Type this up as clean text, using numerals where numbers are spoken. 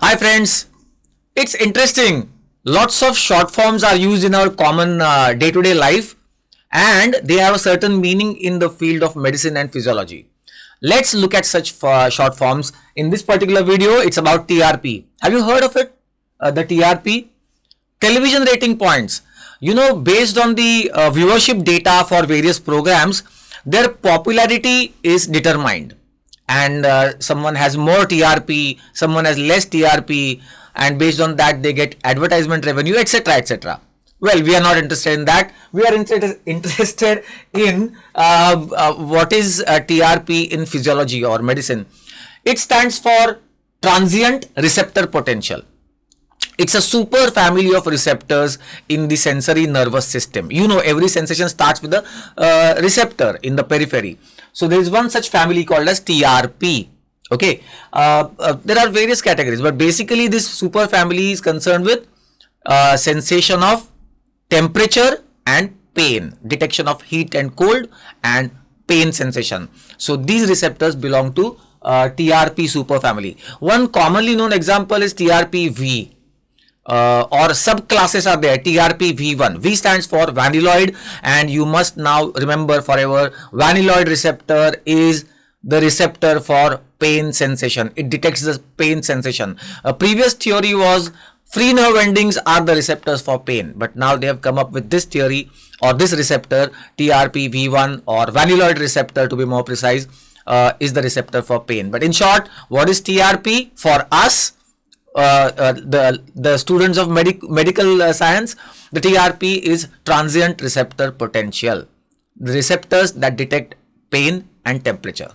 Hi friends, it's interesting. Lots of short forms are used in our common day-to-day life and they have a certain meaning in the field of medicine and physiology. Let's look at such short forms. In this particular video, it's about TRP. Have you heard of it? The TRP? Television rating points. You know, based on the viewership data for various programs, their popularity is determined. And someone has more TRP, someone has less TRP, and based on that they get advertisement revenue, etc., etc. Well, we are not interested in that. We are interested in what is TRP in physiology or medicine. It stands for transient receptor potential. It's a super family of receptors in the sensory nervous system. You know, every sensation starts with a receptor in the periphery. So there is one such family called as TRP. Okay, there are various categories, but basically this super family is concerned with sensation of temperature and pain, detection of heat and cold, and pain sensation. So these receptors belong to TRP superfamily. One commonly known example is TRPV. Or subclasses are there. TRPV1. V stands for vanilloid, and you must now remember forever, vanilloid receptor is the receptor for pain sensation. It detects the pain sensation. A previous theory was free nerve endings are the receptors for pain, but now they have come up with this theory or this receptor, TRPV1 or vanilloid receptor to be more precise, is the receptor for pain. But in short, what is TRP for us? The students of medical science, the TRP is transient receptor potential, the receptors that detect pain and temperature.